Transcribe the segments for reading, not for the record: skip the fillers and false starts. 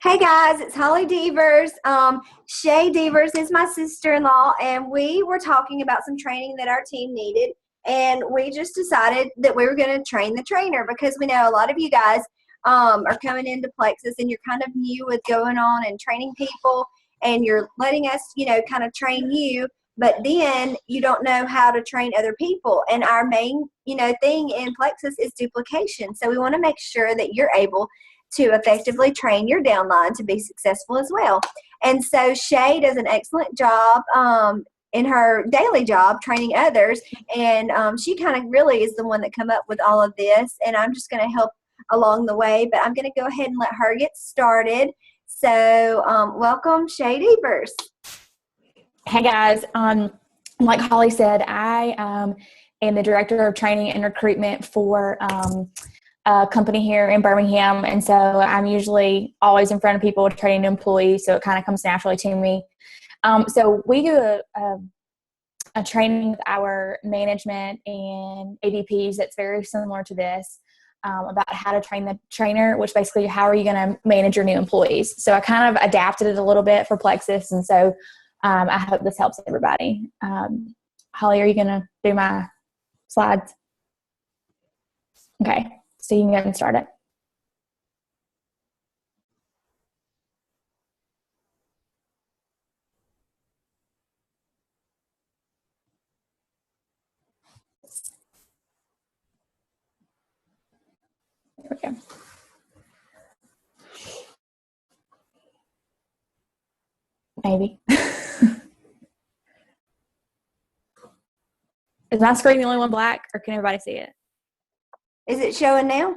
Hey guys, it's Holly Devers. Shay Devers is my sister-in-law, and we were talking about some training that our team needed. And we just decided that we were going to train the trainer because we know a lot of you guys are coming into Plexus and you're kind of new with going on and training people, and you're letting us, kind of train you. But then you don't know how to train other people. And our main, thing in Plexus is duplication. So we want to make sure that you're able to effectively train your downline to be successful as well. And so Shay does an excellent job in her daily job training others, and she kind of really is the one that come up with all of this, and I'm just going to help along the way, but I'm going to go ahead and let her get started. So welcome, Shay Devers. Hey guys, like Holly said, I am the director of training and recruitment for a company here in Birmingham, and so I'm usually always in front of people training employees, so it kind of comes naturally to me. So we do a training with our management and AVPs that's very similar to this, about how to train the trainer, which basically how are you going to manage your new employees. So I kind of adapted it a little bit for Plexus, and so I hope this helps everybody. Holly, are you going to do my slides? Okay, so you can go ahead and start it. There we go. Maybe. Is my screen the only one black, or can everybody see it? Is it showing now?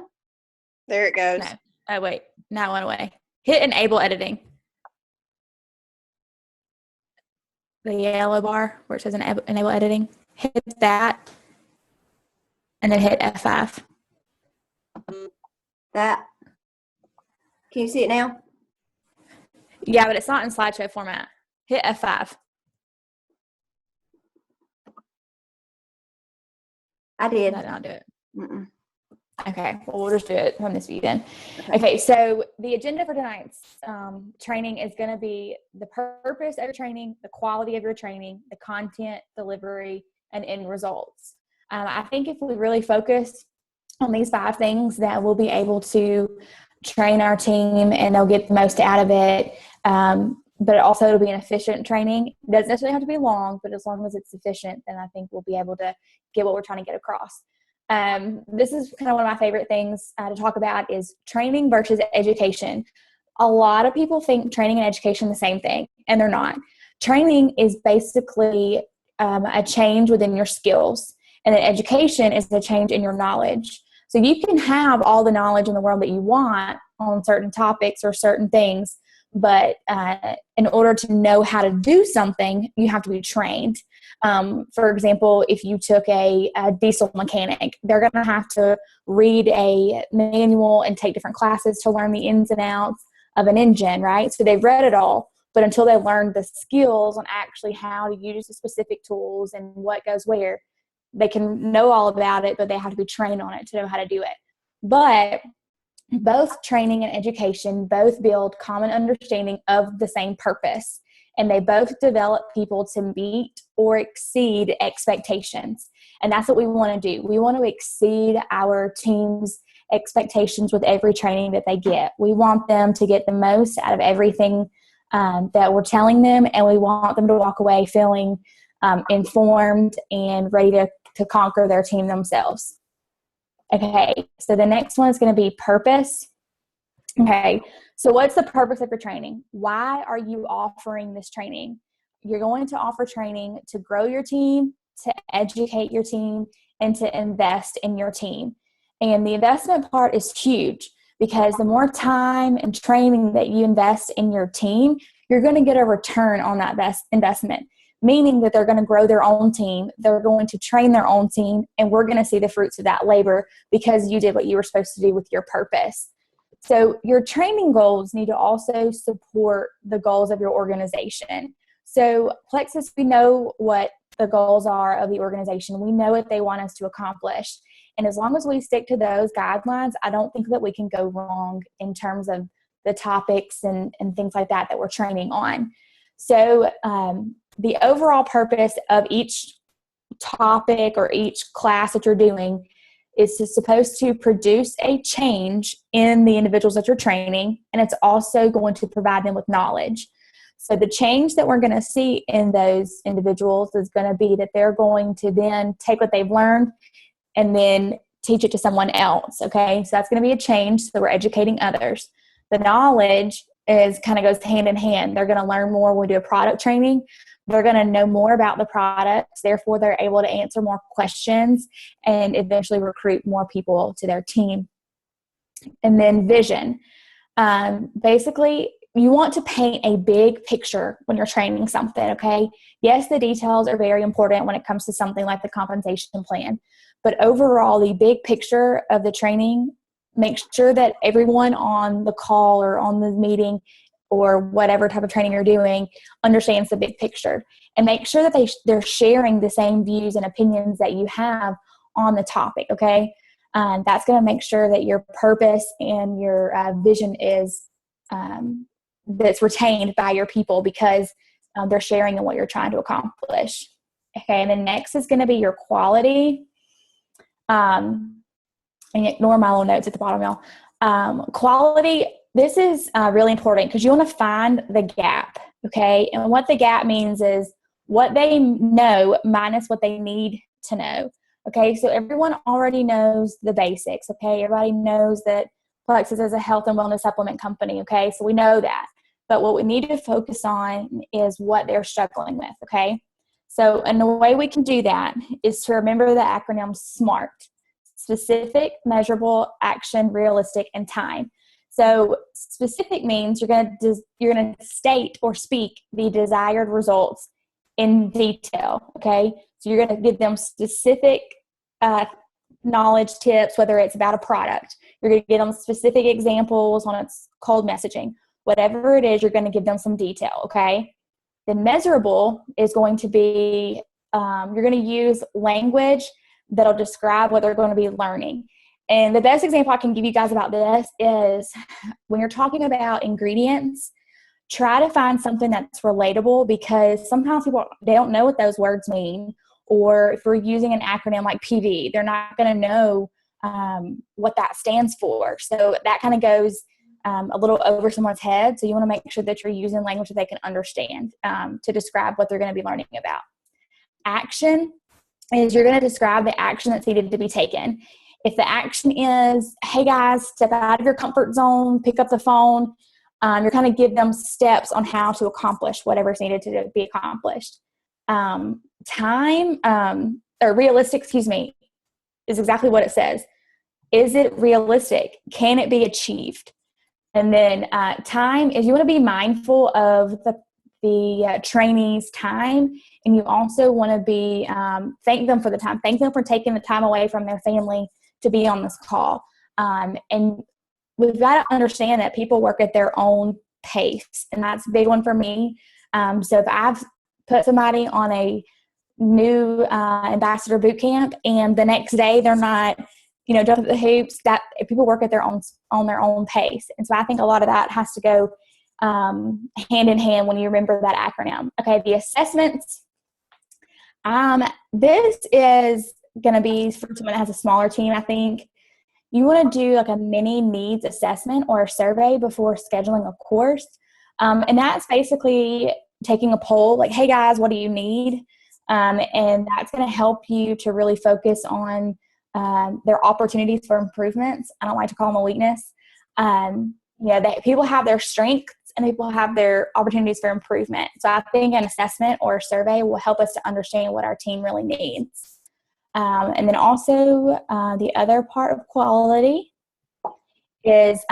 There it goes. No. Oh, wait. Now it went away. Hit enable editing. The yellow bar where it says enable editing. Hit that, and then hit F5. That. Can you see it now? Yeah, but it's not in slideshow format. Hit F5. I did. Did not do it. Mm-mm. Okay, well, we'll just do it from this view then. Okay, so the agenda for tonight's training is going to be the purpose of your training, the quality of your training, the content, delivery, and end results. I think if we really focus on these 5 things, that we'll be able to train our team and they'll get the most out of it. But also it'll be an efficient training. It doesn't necessarily have to be long, but as long as it's efficient, then I think we'll be able to get what we're trying to get across. This is kind of one of my favorite things to talk about is training versus education. A lot of people think training and education are the same thing, and they're not. Training is basically a change within your skills, and then education is a change in your knowledge. So you can have all the knowledge in the world that you want on certain topics or certain things, but in order to know how to do something, you have to be trained. For example, if you took a diesel mechanic, they're going to have to read a manual and take different classes to learn the ins and outs of an engine, right? So they've read it all, but until they learn the skills on actually how to use the specific tools and what goes where, they can know all about it, but they have to be trained on it to know how to do it. But both training and education both build common understanding of the same purpose, and they both develop people to meet or exceed expectations. And that's what we want to do. We want to exceed our team's expectations with every training that they get. We want them to get the most out of everything that we're telling them, and we want them to walk away feeling informed and ready to conquer their team themselves. Okay, so the next one is going to be purpose. Okay, so what's the purpose of your training? Why are you offering this training? You're going to offer training to grow your team, to educate your team, and to invest in your team. And the investment part is huge because the more time and training that you invest in your team, you're going to get a return on that investment. Meaning that they're going to grow their own team, they're going to train their own team, and we're going to see the fruits of that labor because you did what you were supposed to do with your purpose. So your training goals need to also support the goals of your organization. So Plexus, we know what the goals are of the organization. We know what they want us to accomplish. And as long as we stick to those guidelines, I don't think that we can go wrong in terms of the topics and things like that we're training on. So the overall purpose of each topic or each class that you're doing is supposed to produce a change in the individuals that you're training, and it's also going to provide them with knowledge. So the change that we're going to see in those individuals is going to be that they're going to then take what they've learned and then teach it to someone else, okay? So that's going to be a change, so we're educating others. The knowledge kind of goes hand in hand. They're going to learn more when we do a product training. They're going to know more about the products. Therefore, they're able to answer more questions and eventually recruit more people to their team. And then vision. Basically, you want to paint a big picture when you're training something, okay? Yes, the details are very important when it comes to something like the compensation plan. But overall, the big picture of the training, make sure that everyone on the call or on the meeting or whatever type of training you're doing understands the big picture, and make sure that they're sharing the same views and opinions that you have on the topic, okay? That's going to make sure that your purpose and your vision is that's retained by your people, because they're sharing in what you're trying to accomplish. Okay, and then next is going to be your quality. And ignore my little notes at the bottom, y'all. Quality, this is really important because you want to find the gap, okay? And what the gap means is what they know minus what they need to know, okay? So everyone already knows the basics, okay? Everybody knows that Plexus is a health and wellness supplement company, okay? So we know that. But what we need to focus on is what they're struggling with, okay? So, and the way we can do that is to remember the acronym SMART: specific, measurable, action, realistic, and time. So specific means you're going to state or speak the desired results in detail, okay? So you're going to give them specific knowledge tips, whether it's about a product. You're going to give them specific examples on its cold messaging. Whatever it is, you're going to give them some detail, okay? Then measurable is going to be, you're going to use language that'll describe what they're going to be learning. And the best example I can give you guys about this is when you're talking about ingredients, try to find something that's relatable, because sometimes people, they don't know what those words mean. Or if we're using an acronym like PV, they're not going to know what that stands for. So that kind of goes a little over someone's head. So you want to make sure that you're using language that they can understand to describe what they're going to be learning about. Action is you're going to describe the action that's needed to be taken. If the action is, hey guys, step out of your comfort zone, pick up the phone, you're kind of give them steps on how to accomplish whatever's needed to be accomplished. Time, or realistic, is exactly what it says. Is it realistic? Can it be achieved? And then time is you want to be mindful of the trainee's time, and you also want to be thank them for the time. Thank them for taking the time away from their family to be on this call. And we've got to understand that people work at their own pace, and that's a big one for me. So if I've put somebody on a new ambassador boot camp and the next day they're not, jumping the hoops, that people work at their own pace. And so I think a lot of that has to go hand in hand when you remember that acronym. Okay, the assessments. This is going to be for someone that has a smaller team. I think you want to do like a mini needs assessment or a survey before scheduling a course. And that's basically taking a poll like, hey guys, what do you need? And that's going to help you to really focus on their opportunities for improvements. I don't like to call them a weakness. That people have their strengths and people have their opportunities for improvement. So I think an assessment or a survey will help us to understand what our team really needs. And then also the other part of quality is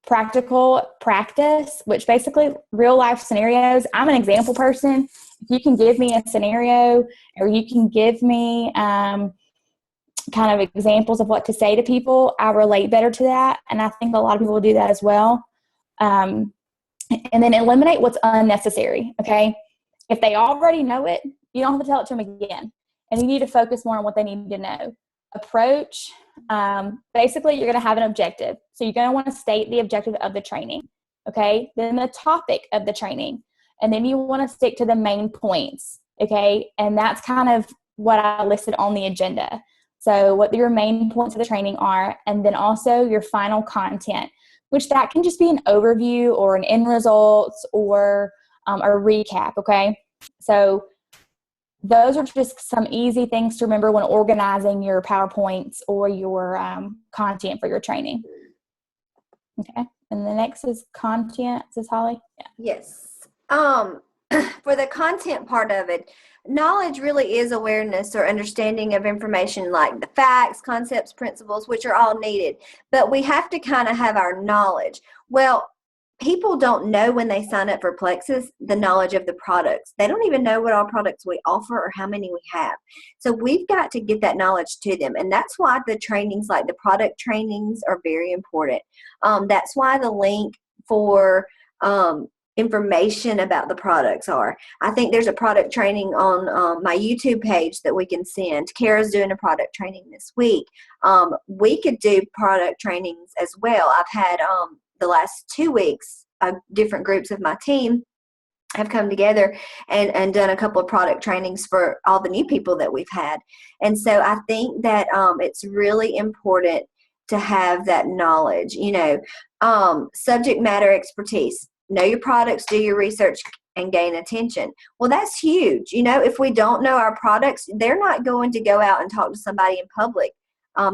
practical practice, which basically real life scenarios. I'm an example person. If you can give me a scenario, or you can give me kind of examples of what to say to people, I relate better to that. And I think a lot of people will do that as well. And then eliminate what's unnecessary. Okay. If they already know it, you don't have to tell it to them again. And you need to focus more on what they need to know. Approach, Basically, you're going to have an objective. So you're going to want to state the objective of the training. Okay. Then the topic of the training. And then you want to stick to the main points. Okay. And that's kind of what I listed on the agenda. So what your main points of the training are, and then also your final content, which that can just be an overview or an end results or a recap. Okay. So those are just some easy things to remember when organizing your PowerPoints or your content for your training. Okay. And the next is content. Is this Holly? Yeah. Yes. For the content part of it, knowledge really is awareness or understanding of information like the facts, concepts, principles, which are all needed. But we have to kind of have our knowledge. Well, people don't know when they sign up for Plexus the knowledge of the products. They don't even know what all products we offer or how many we have. So we've got to get that knowledge to them. And that's why the trainings like the product trainings are very important. That's why the link for information about the products are. I think there's a product training on my YouTube page that we can send. Kara's doing a product training this week. We could do product trainings as well. I've had the last 2 weeks, different groups of my team have come together and done a couple of product trainings for all the new people that we've had. And so I think that it's really important to have that knowledge, subject matter expertise. Know your products, do your research, and gain attention. Well, that's huge. If we don't know our products, they're not going to go out and talk to somebody in public.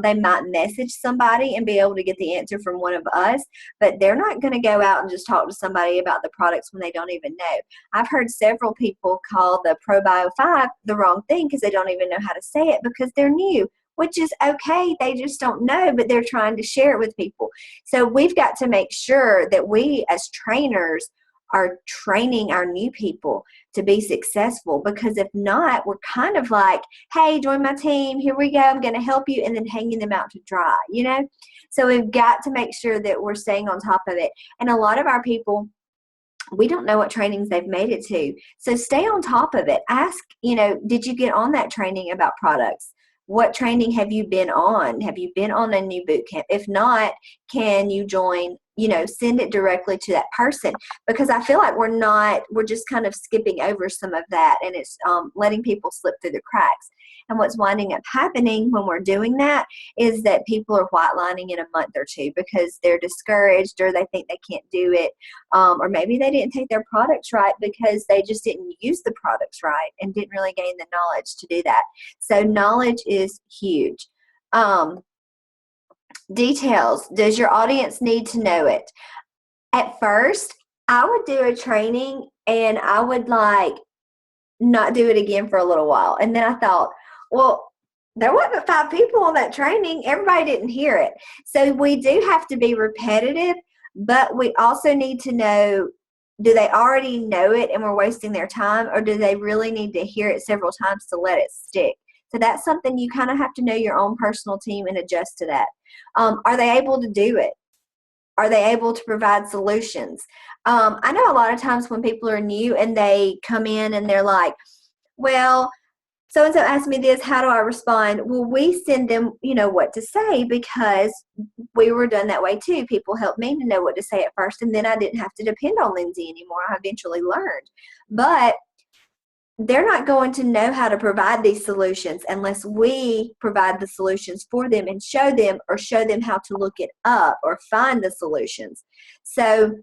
They might message somebody and be able to get the answer from one of us, but they're not going to go out and just talk to somebody about the products when they don't even know. I've heard several people call the ProBio 5 the wrong thing because they don't even know how to say it because they're new, which is okay. They just don't know, but they're trying to share it with people. So we've got to make sure that we as trainers are training our new people to be successful, because if not, we're kind of like, hey, join my team. Here we go. I'm going to help you. And then hanging them out to dry, So we've got to make sure that we're staying on top of it. And a lot of our people, we don't know what trainings they've made it to. So stay on top of it. Ask, did you get on that training about products? What training have you been on? Have you been on a new boot camp? If not, can you join, send it directly to that person, because I feel like we're just kind of skipping over some of that, and it's letting people slip through the cracks. And what's winding up happening when we're doing that is that people are whitelining in a month or two because they're discouraged, or they think they can't do it, or maybe they didn't take their products right because they just didn't use the products right and didn't really gain the knowledge to do that. So knowledge is huge. Details. Does your audience need to know it? At first, I would do a training and I would not do it again for a little while. And then I thought, well, there wasn't 5 people on that training. Everybody didn't hear it. So we do have to be repetitive, but we also need to know, do they already know it and we're wasting their time, or do they really need to hear it several times to let it stick? So that's something you kind of have to know your own personal team and adjust to that. Are they able to do it? Are they able to provide solutions? I know a lot of times when people are new and they come in and they're like, well, so-and-so asked me this, how do I respond? Well, we send them, what to say, because we were done that way too. People helped me to know what to say at first, and then I didn't have to depend on Lindsay anymore. I eventually learned. But they're not going to know how to provide these solutions unless we provide the solutions for them and show them how to look it up or find the solutions. So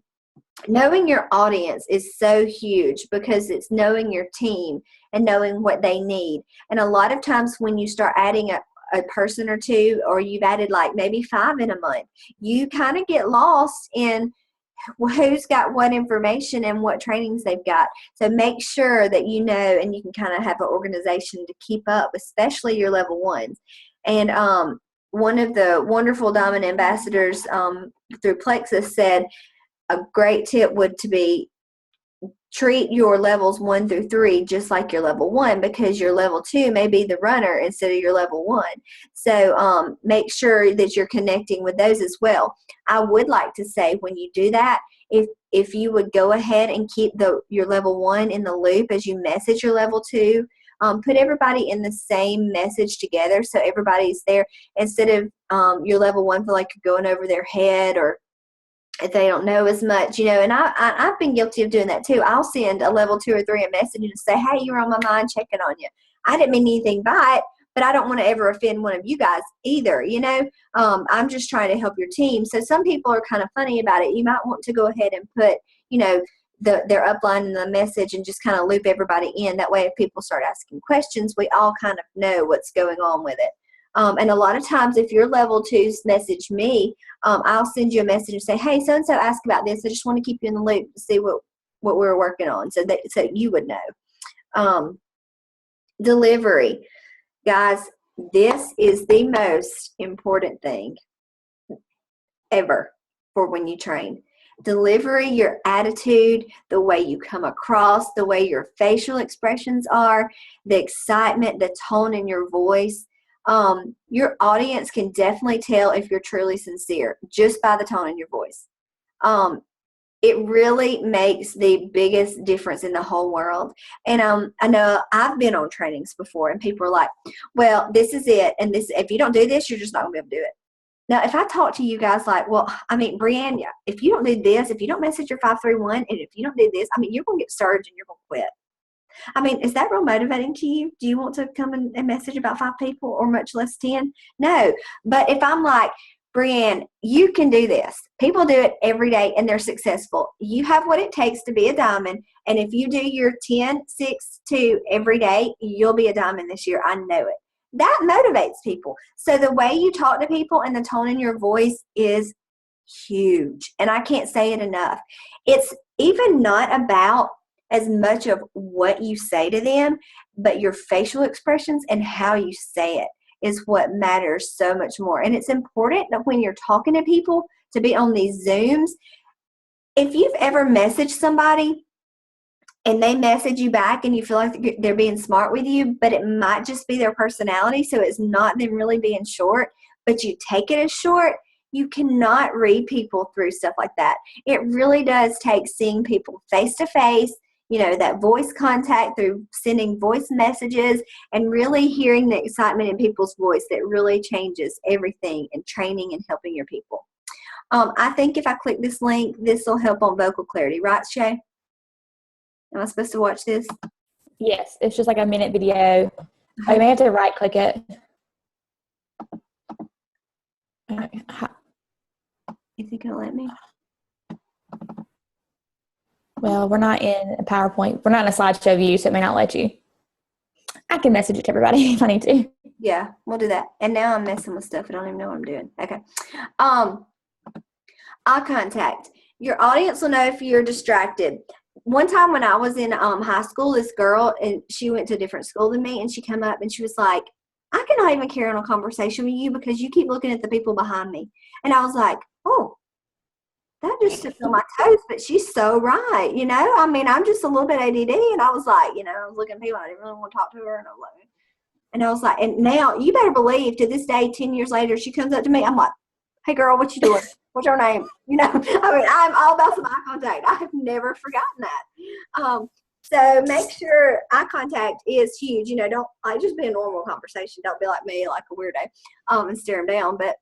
knowing your audience is so huge, because it's knowing your team and knowing what they need. And a lot of times when you start adding a person or two, or you've added maybe 5 in a month, you kind of get lost in who's got what information and what trainings they've got. So make sure that you know, and you can kind of have an organization to keep up, especially your level 1s. And one of the wonderful Diamond Ambassadors through Plexus said a great tip would to be treat your levels 1 through 3 just like your level 1, because your level 2 may be the runner instead of your level 1. So make sure that you're connecting with those as well. I would like to say, when you do that, if you would go ahead and keep your level 1 in the loop as you message your level 2, put everybody in the same message together so everybody's there, instead of your level one feel like you're going over their head, or if they don't know as much, and I've been guilty of doing that too. I'll send a level 2 or 3 a message and say, hey, you're on my mind, checking on you. I didn't mean anything by it, but I don't want to ever offend one of you guys either, I'm just trying to help your team. So some people are kind of funny about it. You might want to go ahead and put, their upline in the message and just kind of loop everybody in. That way, if people start asking questions, we all kind of know what's going on with it. And a lot of times, if your level 2s message me, I'll send you a message and say, hey, so-and-so asked about this. I just want to keep you in the loop to see what we're working on, so you would know. Delivery. Guys, this is the most important thing ever for when you train. Delivery, your attitude, the way you come across, the way your facial expressions are, the excitement, the tone in your voice. Your audience can definitely tell if you're truly sincere just by the tone in your voice. It really makes the biggest difference in the whole world. And I know I've been on trainings before, and people are like, well, this is it, and this, if you don't do this, you're just not going to be able to do it. Now, if I talk to you guys like, well, Brianne, if you don't do this, if you don't message your 531, and if you don't do this, you're going to get surged and you're going to quit. Is that real motivating to you? Do you want to come and message about 5 people, or much less 10? No. But if I'm like, Brianne, you can do this. People do it every day and they're successful. You have what it takes to be a diamond. And if you do your 10, 6, 2 every day, you'll be a diamond this year. I know it. That motivates people. So the way you talk to people and the tone in your voice is huge. And I can't say it enough. It's even not about as much of what you say to them, but your facial expressions and how you say it is what matters so much more. And it's important that when you're talking to people to be on these Zooms. If you've ever messaged somebody and they message you back and you feel like they're being smart with you, but it might just be their personality, so it's not them really being short, but you take it as short, you cannot read people through stuff like that. It really does take seeing people face to face, that voice contact through sending voice messages, and really hearing the excitement in people's voice that really changes everything in training and helping your people. I think if I click this link, this will help on vocal clarity, right, Shay? Am I supposed to watch this? Yes, it's just like a minute video. I may have to right click it. Is it gonna let me? Well, we're not in a PowerPoint. We're not in a slideshow view, so it may not let you. I can message it to everybody if I need to. Yeah, we'll do that. And now I'm messing with stuff. I don't even know what I'm doing. Okay. Eye contact. Your audience will know if you're distracted. One time when I was in high school, this girl, and she went to a different school than me, and she came up and she was like, I cannot even carry on a conversation with you because you keep looking at the people behind me. And I was like, oh, that just took on my toes, but she's so right. I'm just a little bit ADD. And I was like, I was looking at people, I didn't really want to talk to her. And I was like, and now you better believe to this day, 10 years later, she comes up to me. I'm like, hey girl, what you doing? What's your name? I'm all about some eye contact. I have never forgotten that. So make sure eye contact is huge. Don't just be a normal conversation. Don't be like me, like a weirdo, and stare them down. But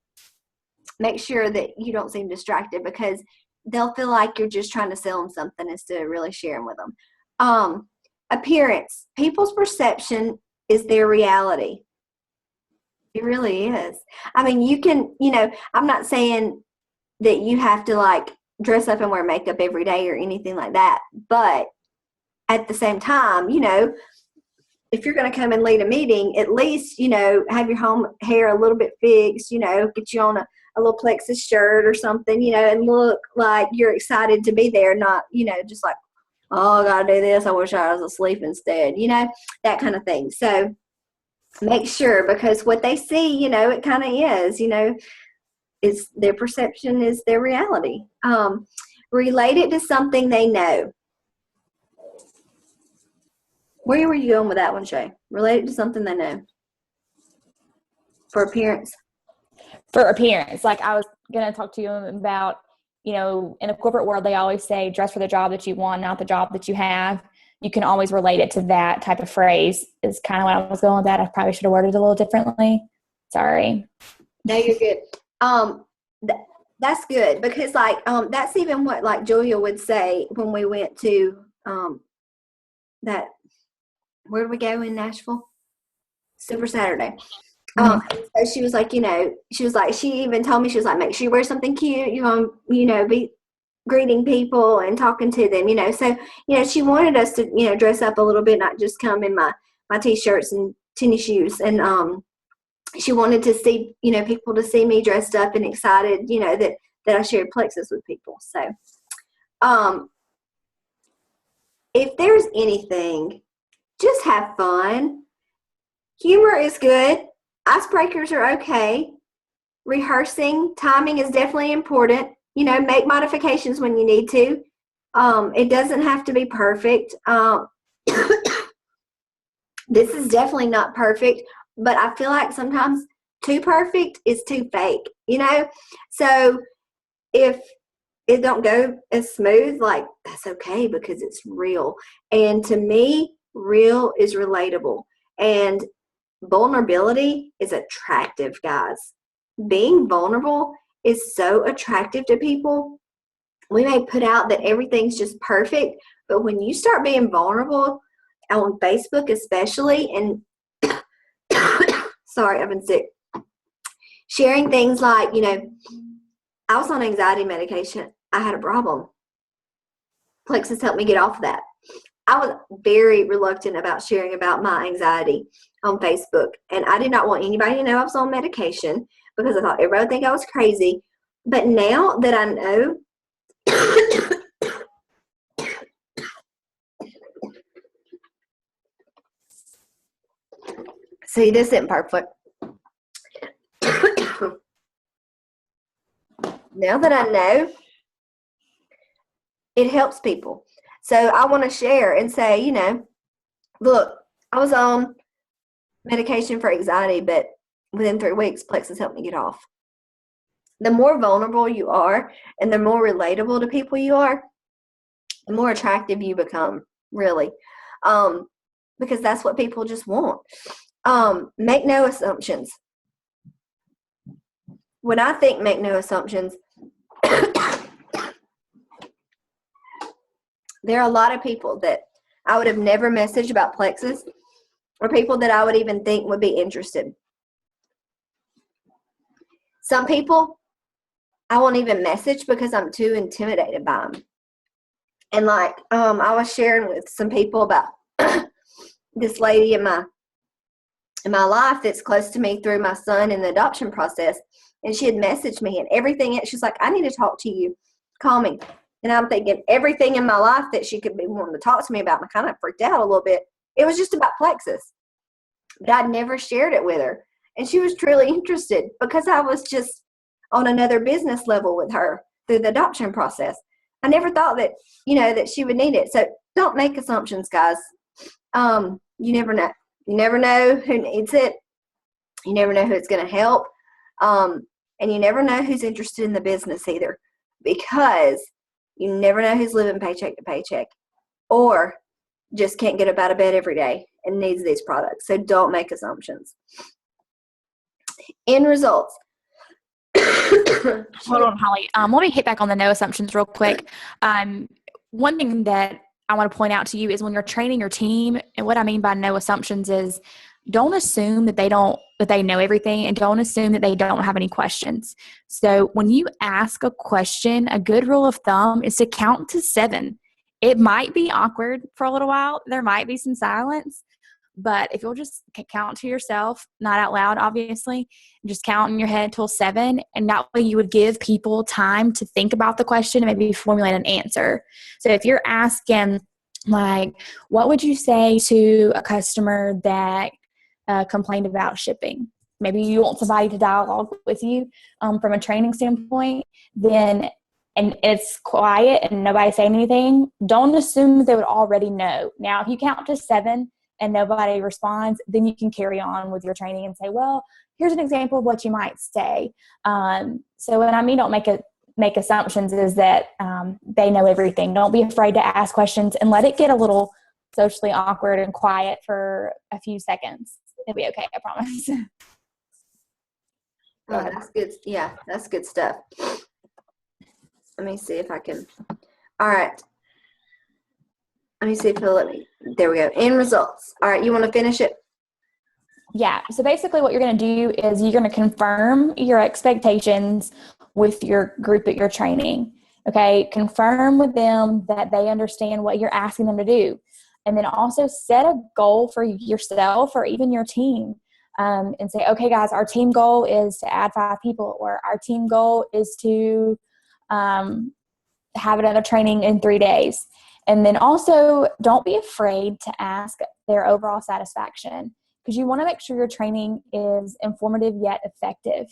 make sure that you don't seem distracted, because they'll feel like you're just trying to sell them something instead of really sharing with them. Appearance. People's perception is their reality. It really is. You can, I'm not saying that you have to dress up and wear makeup every day or anything like that. But at the same time, if you're going to come and lead a meeting, at least, have your home hair a little bit fixed, get you on a little plexus shirt or something, and look like you're excited to be there, not, just like, oh, I got to do this. I wish I was asleep instead, that kind of thing. So make sure, because what they see, it kind of is, is their perception is their reality. Relate it to something they know. Where were you going with that one, Shay? Relate it to something they know. For appearance. For appearance. I was going to talk to you about, in the corporate world, they always say dress for the job that you want, not the job that you have. You can always relate it to that type of phrase is kind of what I was going with that. I probably should have worded it a little differently. Sorry. No, you're good. That's good because that's even what like Julia would say when we went to that, where did we go in Nashville? Super Saturday. So she was like, she even told me, she was like, make sure you wear something cute. You're going to, be greeting people and talking to them, So, she wanted us to, dress up a little bit, not just come in my T-shirts and tennis shoes. And she wanted to see, people to see me dressed up and excited, that I shared Plexus with people. So, if there's anything, just have fun. Humor is good. Icebreakers are okay. Rehearsing, timing is definitely important. Make modifications when you need to. It doesn't have to be perfect. This is definitely not perfect, but I feel like sometimes too perfect is too fake, So if it don't go as smooth, that's okay because it's real. And to me, real is relatable. And vulnerability is attractive, guys. Being vulnerable is so attractive to people. We may put out that everything's just perfect, but when you start being vulnerable on Facebook especially, and sorry, I've been sick, sharing things like, I was on anxiety medication. I had a problem. Plexus helped me get off of that. I was very reluctant about sharing about my anxiety on Facebook, and I did not want anybody to know I was on medication because I thought everybody would think I was crazy. But now that I know, see, this isn't perfect. Now that I know, it helps people. So I want to share and say, look, I was on medication for anxiety, but within 3 weeks, Plexus helped me get off. The more vulnerable you are and the more relatable to people you are, the more attractive you become, really, because that's what people just want. Make no assumptions. When I think make no assumptions, there are a lot of people that I would have never messaged about Plexus, or people that I would even think would be interested. Some people I won't even message because I'm too intimidated by them. And I was sharing with some people about this lady in my life that's close to me through my son in the adoption process. And she had messaged me and everything. She's like, I need to talk to you. Call me. And I'm thinking everything in my life that she could be wanting to talk to me about. And I kind of freaked out a little bit. It was just about Plexus. But I'd never shared it with her. And she was truly interested because I was just on another business level with her through the adoption process. I never thought that, that she would need it. So don't make assumptions, guys. You never know. You never know who needs it. You never know who it's going to help. And you never know who's interested in the business either, because you never know who's living paycheck to paycheck or just can't get up out of bed every day and needs these products. So don't make assumptions. End results. Hold on, Holly. Let me hit back on the no assumptions real quick. One thing that I want to point out to you is when you're training your team, and what I mean by no assumptions is don't assume that they know everything, and don't assume that they don't have any questions. So when you ask a question, a good rule of thumb is to count to 7. It might be awkward for a little while. There might be some silence, but if you'll just count to yourself, not out loud, obviously, just count in your head till 7, and that way you would give people time to think about the question and maybe formulate an answer. So if you're asking, what would you say to a customer that complained about shipping? Maybe you want somebody to dialogue with you from a training standpoint, then, and it's quiet and nobody's saying anything, don't assume that they would already know. Now, if you count to 7 and nobody responds, then you can carry on with your training and say, well, here's an example of what you might say. So when I mean don't make assumptions is that they know everything. Don't be afraid to ask questions and let it get a little socially awkward and quiet for a few seconds. It'll be okay, I promise. Go Oh, ahead. that's good. Yeah, that's good stuff. Let me see if I can. All right. Let me see if he'll let me. There we go. End results. All right. You want to finish it? Yeah. So basically what you're going to do is you're going to confirm your expectations with your group that you're training. Okay. Confirm with them that they understand what you're asking them to do. And then also set a goal for yourself or even your team. And say, okay, guys, our team goal is to add 5 people, or our team goal is to have another training in 3 days. And then also don't be afraid to ask their overall satisfaction, because you want to make sure your training is informative yet effective.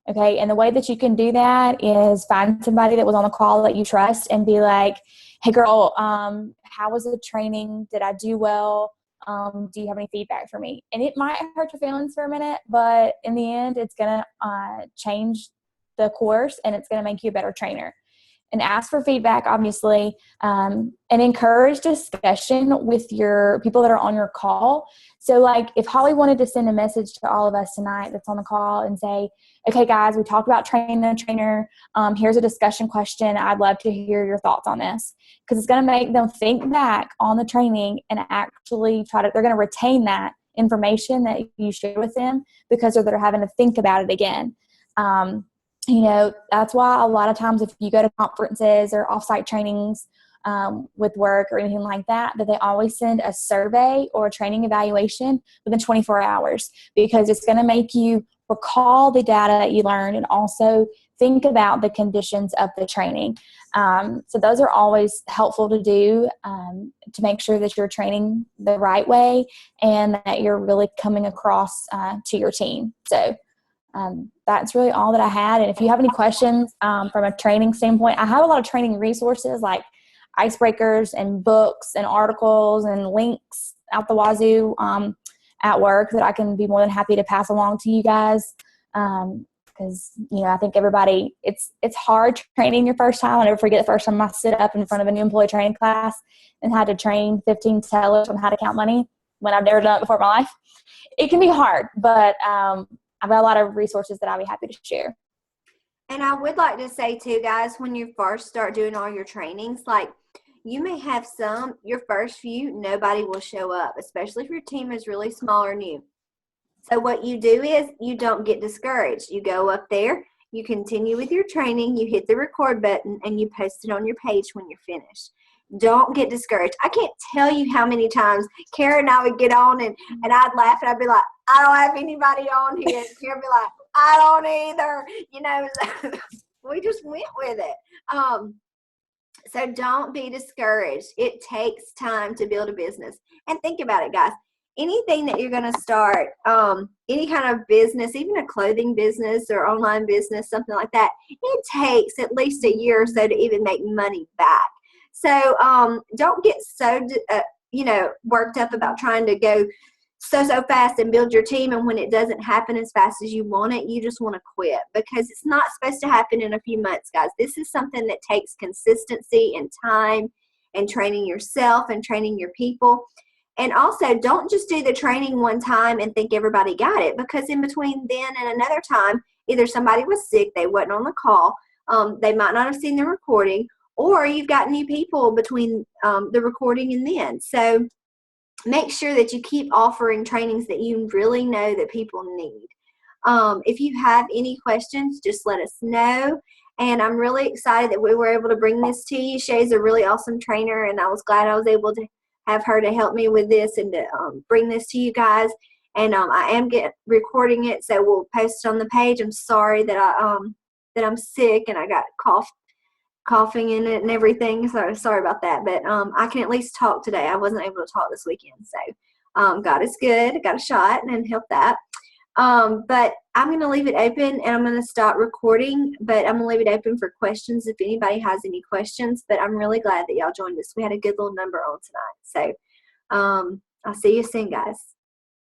Okay. And the way that you can do that is find somebody that was on the call that you trust and be like, hey girl, how was the training? Did I do well? Do you have any feedback for me? And it might hurt your feelings for a minute, but in the end, it's going to change the course and it's going to make you a better trainer. And ask for feedback, obviously, and encourage discussion with your people that are on your call. So like if Holly wanted to send a message to all of us tonight that's on the call and say, okay, guys, we talked about training the trainer. Here's a discussion question. I'd love to hear your thoughts on this, because it's going to make them think back on the training and actually they're going to retain that information that you shared with them, because they're having to think about it again. That's why a lot of times if you go to conferences or offsite trainings with work or anything like that they always send a survey or a training evaluation within 24 hours, because it's going to make you recall the data that you learned and also think about the conditions of the training. So those are always helpful to do to make sure that you're training the right way and that you're really coming across to your team. So that's really all that I had. And if you have any questions from a training standpoint, I have a lot of training resources like icebreakers and books and articles and links out the wazoo at work that I can be more than happy to pass along to you guys. Because, I think everybody, it's hard training your first time. I'll never forget the first time I stood up in front of a new employee training class and had to train 15 tellers on how to count money when I've never done it before in my life. It can be hard, but I've got a lot of resources that I'll be happy to share. And I would like to say too, guys, when you first start doing all your trainings, like you may have your first few, nobody will show up, especially if your team is really small or new. So what you do is you don't get discouraged. You go up there, you continue with your training, you hit the record button, and you post it on your page when you're finished. Don't get discouraged. I can't tell you how many times Kara and I would get on and I'd laugh and I'd be like, I don't have anybody on here. And Kara would be like, I don't either. We just went with it. So don't be discouraged. It takes time to build a business. And think about it, guys. Anything that you're going to start, any kind of business, even a clothing business or online business, something like that, it takes at least a year or so to even make money back. So don't get so, worked up about trying to go so fast and build your team. And when it doesn't happen as fast as you want it, you just want to quit, because it's not supposed to happen in a few months, guys. This is something that takes consistency and time and training yourself and training your people. And also, don't just do the training one time and think everybody got it, because in between then and another time, either somebody was sick, they wasn't on the call, they might not have seen the recording, or you've got new people between the recording and then. So make sure that you keep offering trainings that you really know that people need. If you have any questions, just let us know. And I'm really excited that we were able to bring this to you. Shay's a really awesome trainer, and I was glad I was able to have her to help me with this and to bring this to you guys. And I am recording it, so we'll post it on the page. I'm sorry that I'm sick and I got coughing in it and everything. So sorry about that, but I can at least talk today. I wasn't able to talk this weekend, so God is good. I got a shot and helped that. But I'm going to leave it open and I'm going to stop recording, but I'm going to leave it open for questions if anybody has any questions. But I'm really glad that y'all joined us. We had a good little number on tonight. So I'll see you soon, guys.